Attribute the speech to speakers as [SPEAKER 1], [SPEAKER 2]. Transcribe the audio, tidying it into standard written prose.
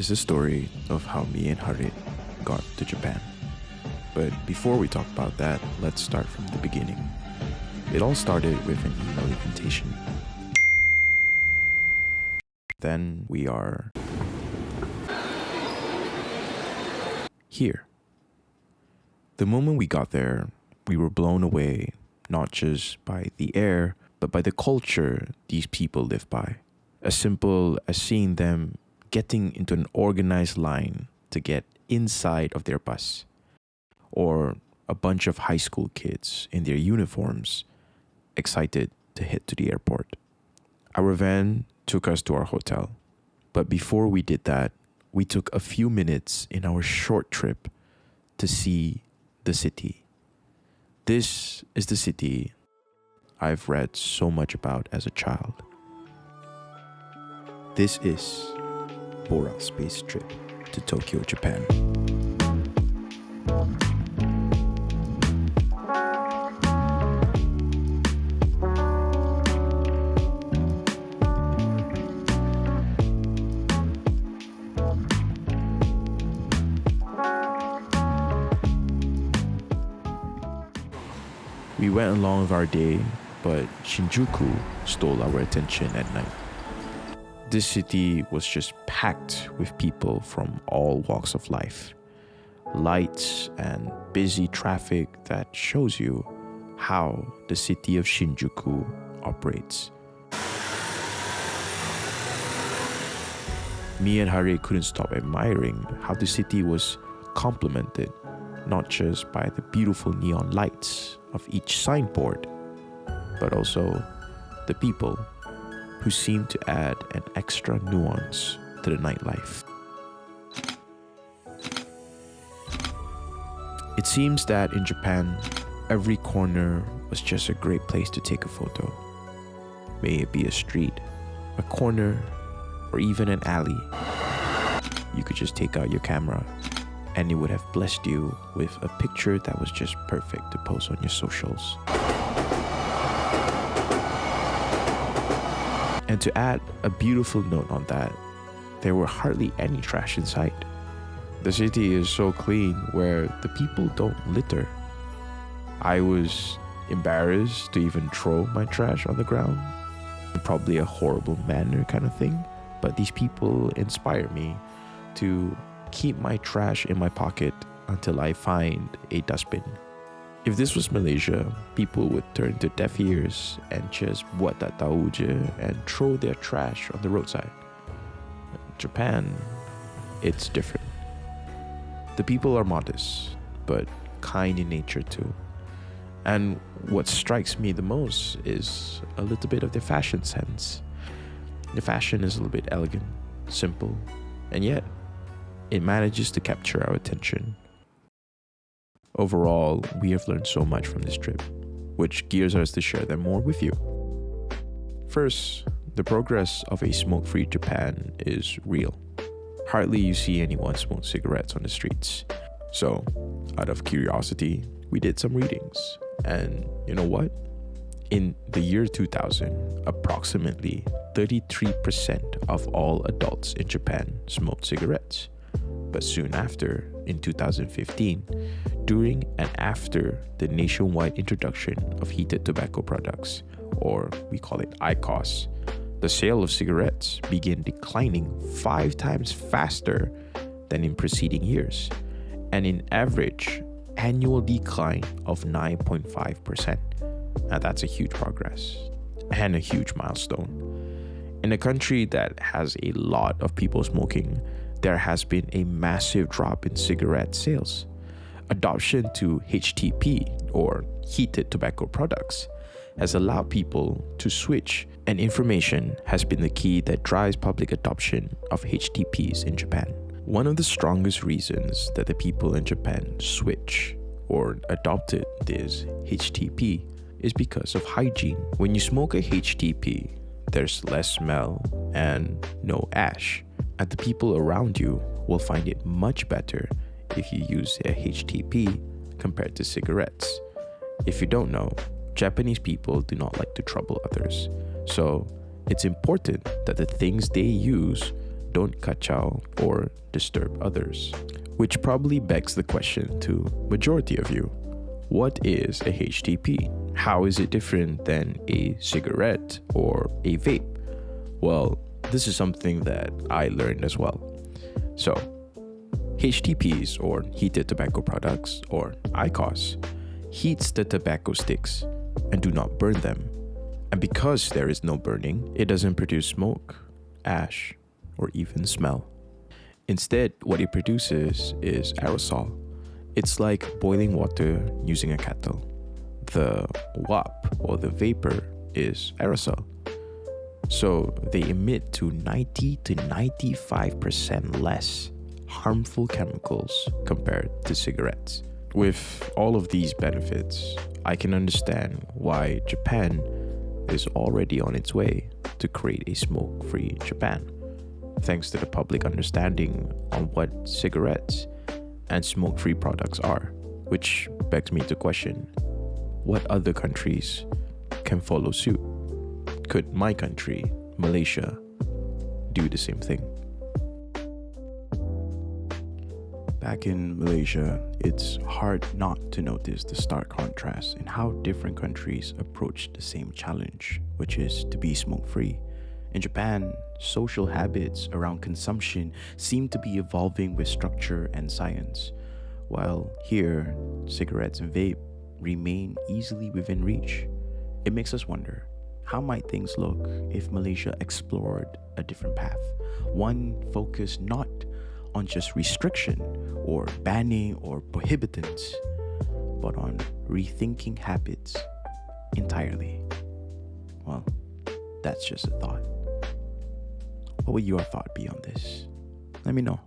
[SPEAKER 1] is the story of how me and Harit got to Japan. But before we talk about that, let's start from the beginning. It all started with an email invitation. Then we are here. The moment we got there, we were blown away, not just by the air, but by the culture these people live by. As simple as seeing them getting into an organized line to get inside of their bus, or a bunch of high school kids in their uniforms excited to head to the airport. Our van took us to our hotel, but before we did that, we took a few minutes in our short trip to see the city. This is the city I've read so much about as a child. This is BorakSpace trip to Tokyo, Japan. We went along with our day, but Shinjuku stole our attention at night. This city was just packed with people from all walks of life. Lights and busy traffic that shows you how the city of Shinjuku operates. Me and Hari couldn't stop admiring how the city was complemented, not just by the beautiful neon lights of each signboard, but also the people who seem to add an extra nuance to the nightlife. It seems that in Japan, every corner was just a great place to take a photo. May it be a street, a corner, or even an alley. You could just take out your camera and it would have blessed you with a picture that was just perfect to post on your socials. And to add a beautiful note on that, there were hardly any trash in sight. The city is so clean where the people don't litter. I was embarrassed to even throw my trash on the ground. Probably a horrible manner kind of thing, but these people inspire me to keep my trash in my pocket until I find a dustbin. If this was Malaysia, people would turn to deaf ears and just buat tak tahu je and throw their trash on the roadside. Japan, it's different. The people are modest, but kind in nature too. And what strikes me the most is a little bit of their fashion sense. The fashion is a little bit elegant, simple, and yet it manages to capture our attention. Overall, we have learned so much from this trip, which gears us to share them more with you. First, the progress of a smoke-free Japan is real. Hardly you see anyone smoke cigarettes on the streets. So, out of curiosity, we did some readings. And you know what? In the year 2000, approximately 33% of all adults in Japan smoked cigarettes. But soon after, in 2015, during and after the nationwide introduction of heated tobacco products, or we call it IQOS, the sale of cigarettes began declining 5 times faster than in preceding years, and in average annual decline of 9.5%. Now that's a huge progress and a huge milestone. In a country that has a lot of people smoking, there has been a massive drop in cigarette sales. Adoption to HTP, or heated tobacco products, has allowed people to switch, and information has been the key that drives public adoption of HTPs in Japan. One of the strongest reasons that the people in Japan switch or adopted this HTP is because of hygiene. When you smoke a HTP, there's less smell and no ash, and the people around you will find it much better if you use a HTP compared to cigarettes. If you don't know, Japanese people do not like to trouble others, so it's important that the things they use don't kacau or disturb others. Which probably begs the question to majority of you. What is a HTP? How is it different than a cigarette or a vape? Well, this is something that I learned as well. So, HTPs, or heated tobacco products, or IQOS, heats the tobacco sticks and do not burn them. And because there is no burning, it doesn't produce smoke, ash, or even smell. Instead, what it produces is aerosol. It's like boiling water using a kettle. The WAP, or the vapor, is aerosol. So they emit to 90 to 95% less harmful chemicals compared to cigarettes. With all of these benefits, I can understand why Japan is already on its way to create a smoke-free Japan, thanks to the public understanding on what cigarettes and smoke-free products are, which begs me to question, what other countries can follow suit? Could my country, Malaysia, do the same thing?
[SPEAKER 2] Back in Malaysia, it's hard not to notice the stark contrast in how different countries approach the same challenge, which is to be smoke-free. In Japan, social habits around consumption seem to be evolving with structure and science, while here, cigarettes and vape remain easily within reach. It makes us wonder, how might things look if Malaysia explored a different path? One focused not on just restriction or banning or prohibitance, but on rethinking habits entirely. Well, that's just a thought. What would your thought be on this? Let me know.